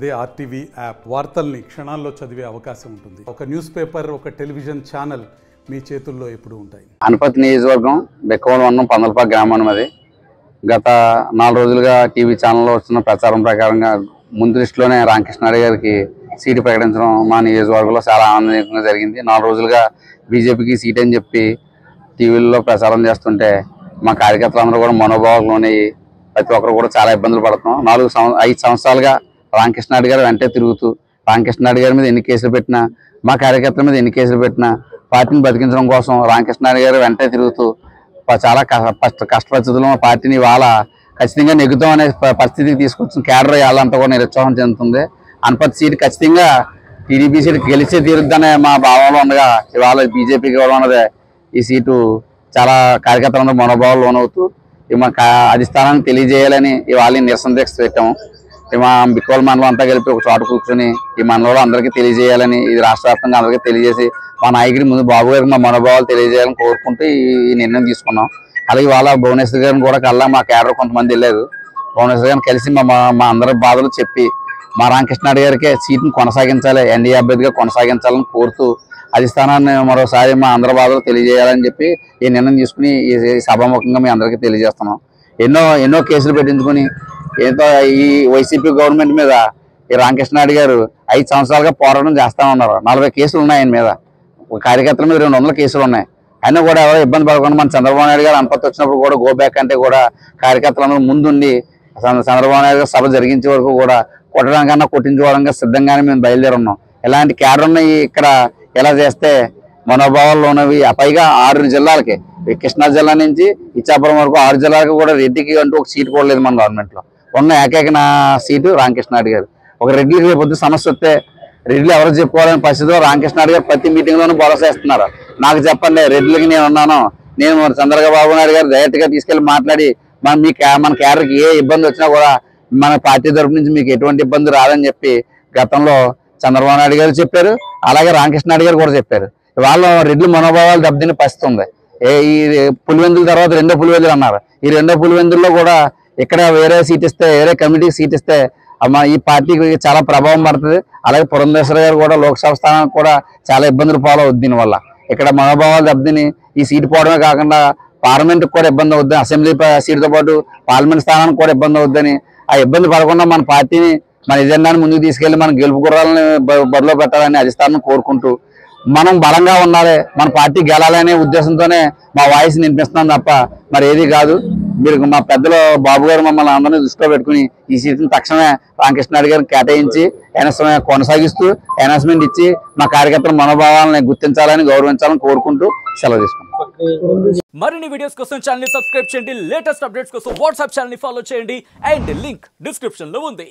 అదే RTV app వార్తల్ని క్షణాల్లో చదివే అవకాశం ఉంటుంది. ఒక న్యూస్ పేపర్, ఒక టెలివిజన్ ఛానల్ మీ చేతుల్లో ఎప్పుడు ఉంటాయి. అనపతి నియోజకవర్గం బెక్కవోలు మండలం పందలపాక గ్రామం అది. గత 4 రోజులుగా టీవీ ఛానల్లో వస్తున్న ప్రచారం ప్రకారంగా ముందు దృష్టిలోనే రామకృష్ణారెడ్డి గారికి సీటు ప్రకటించడం మా నియోజకవర్గంలో చాలా ఆనందంగా జరిగింది. 4 రోజులుగా బీజేపీకి సీట్ అని చెప్పి టీవీల్లో ప్రచారం చేస్తుంటే మా కార్యకర్తలందరూ కూడా మనోభావాల్లోనే ప్రతి ఒక్కరు కూడా చాలా ఇబ్బందులు పడుతున్నాం. 5 సంవత్సరాలుగా రామకృష్ణారెడ్డి గారు వెంటే తిరుగుతూ రామకృష్ణారెడ్డి గారి మీద ఎన్ని కేసులు పెట్టినా, మా కార్యకర్తల మీద ఎన్ని కేసులు పెట్టినా పార్టీని బతికించడం కోసం రామకృష్ణారెడ్డి గారు వెంటే తిరుగుతూ చాలా కష్టపరిస్థితుల్లో మా పార్టీని ఇవాళ ఖచ్చితంగా నెగ్గుతాం అనే పరిస్థితికి తీసుకొచ్చిన కేడర్ వాళ్ళంతా కూడా నిరుత్సాహం చెందుతుంది. అనపతి సీటు ఖచ్చితంగా టీడీపీ సీటు గెలిచే తీరుద్దనే మా భావంలో ఉండగా ఇవాళ బీజేపీకి ఇవ్వడం అన్నదే ఈ సీటు చాలా కార్యకర్తలందరూ మనోభావాలు లోనవుతూ మా అధిష్టానాన్ని తెలియజేయాలని ఇవాళ నిరసన దీక్ష పెట్టాము. మా బిక్కోల మండలం అంతా కలిపి ఒక చోట కూర్చొని ఈ మండలంలో అందరికీ తెలియజేయాలని, ఇది రాష్ట్ర వ్యాప్తంగా అందరికీ తెలియజేసి మా నాయకుడి ముందు బాబు గారికి మా మనోభావాలు తెలియజేయాలని కోరుకుంటూ ఈ నిర్ణయం తీసుకున్నాం. అలాగే వాళ్ళ భువనేశ్వర్ గారిని కూడా కల్లా మా కేడర్ కొంతమంది వెళ్ళారు. భువనేశ్వర్ గారిని కలిసి మా అందరి బాధలు చెప్పి మా రామకృష్ణారెడ్డి గారికి సీట్ని కొనసాగించాలి, ఎన్డీఏ అభ్యర్థిగా కొనసాగించాలని కోరుతూ అధిష్టానాన్ని మరోసారి మా అందరి బాధలు తెలియజేయాలని చెప్పి ఈ నిర్ణయం తీసుకుని ఈ సభాముఖంగా మీ అందరికీ తెలియజేస్తున్నాం. ఎన్నో కేసులు పెట్టించుకుని ఏదో ఈ వైసీపీ గవర్నమెంట్ మీద ఈ రామకృష్ణారెడ్డి గారు 5 సంవత్సరాలుగా పోరాటం చేస్తా ఉన్నారు. 40 కేసులు ఉన్నాయి ఆయన మీద. కార్యకర్తల మీద 200 కేసులు ఉన్నాయి. అయినా కూడా ఎవరో ఇబ్బంది పడకుండా మన చంద్రబాబు నాయుడు గారు అనపతి వచ్చినప్పుడు కూడా గో బ్యాక్ అంటే కూడా కార్యకర్తలందరూ ముందుండి చంద్రబాబు నాయుడు గారు సభ జరిగించే వరకు కూడా కొట్టడానికన్నా కొట్టించుకోవడానికి సిద్ధంగానే మేము బయలుదేరి ఉన్నాం. ఇలాంటి కేడర్ ఉన్నాయి ఇక్కడ ఎలా చేస్తే మనోభావాల్లో ఉన్నవి. పైగా 6 జిల్లాలకి, కృష్ణా జిల్లా నుంచి ఇచ్చాపురం వరకు 6 జిల్లాలకు కూడా రెడ్డికి అంటూ ఒక సీటు కూడా లేదు మన గవర్నమెంట్లో. ఉన్న ఏకైక సీటు రామకృష్ణారెడ్డి గారు. ఒక రెడ్డికి రేపు పొద్దు సమస్య వస్తే రెడ్డిలు ఎవరు చెప్పుకోవాలని పరిస్థితిలో రామకృష్ణారెడ్డి గారు ప్రతి మీటింగ్లోనూ భరోసా ఇస్తున్నారు. నాకు చెప్పండి, రెడ్డిలకి నేను ఉన్నాను, నేను చంద్రబాబు నాయుడు గారు డైరెక్ట్గా తీసుకెళ్లి మాట్లాడి మన క్యాడర్కి ఏ ఇబ్బంది వచ్చినా కూడా మన పార్టీ తరపు నుంచి మీకు ఎటువంటి ఇబ్బంది రాదని చెప్పి గతంలో చంద్రబాబు నాయుడు గారు చెప్పారు. అలాగే రామకృష్ణారెడ్డి గారు కూడా చెప్పారు. వాళ్ళ రెడ్లు మనోభావాలు దెబ్బతిని పరిస్థితి ఉంది. ఈ పులివెందుల తర్వాత 2వ పులివెందులు అన్నారు. ఈ 2వ పులివెందుల్లో కూడా ఇక్కడ వేరే సీట్ ఇస్తే, వేరే కమిటీకి సీట్ ఇస్తే ఈ పార్టీకి చాలా ప్రభావం పడుతుంది. అలాగే పురంధేశ్వర గారు కూడా లోక్సభ స్థానానికి కూడా చాలా ఇబ్బందులు పాలవుద్ది. దీనివల్ల ఇక్కడ మనోభావాలు దెబ్బతిని ఈ సీటు పోవడమే కాకుండా పార్లమెంట్కి కూడా ఇబ్బంది అవుద్ది. అసెంబ్లీ సీటుతో పాటు పార్లమెంట్ స్థానానికి కూడా ఇబ్బంది అవుద్దని, ఆ ఇబ్బంది పడకుండా మన పార్టీని, మన ఎజెండాని ముందుకు తీసుకెళ్లి మన గెలుపు గుర్రాలని బరిలో పెట్టాలని అధిష్టానం కోరుకుంటూ మనం బలంగా ఉండాలి, మన పార్టీ గెలాలనే ఉద్దేశంతోనే మా వాయిస్ వినిపిస్తున్నాం తప్ప మరి ఏది కాదు. మీరు మా పెద్దలు బాబు గారు మమ్మల్ని అందరినీ దృష్టిలో పెట్టుకుని ఈ సీట్ని తక్షణమే రామకృష్ణారెడ్డి గారిని కేటాయించి కొనసాగిస్తూ అనౌన్స్మెంట్ ఇచ్చి మా కార్యకర్తల మనోభావాలను గుర్తించాలని, గౌరవించాలని కోరుకుంటూ సెలవు తీసుకుంటాం. మరిన్ని వీడియోస్ కోసం ఛానల్ ని సబ్స్క్రైబ్ చేయండి. లేటెస్ట్ అప్డేట్స్ కోసం వాట్సాప్ ఛానల్ ని ఫాలో చేయండి. అండ్ లింక్ డిస్క్రిప్షన్ లో ఉంది.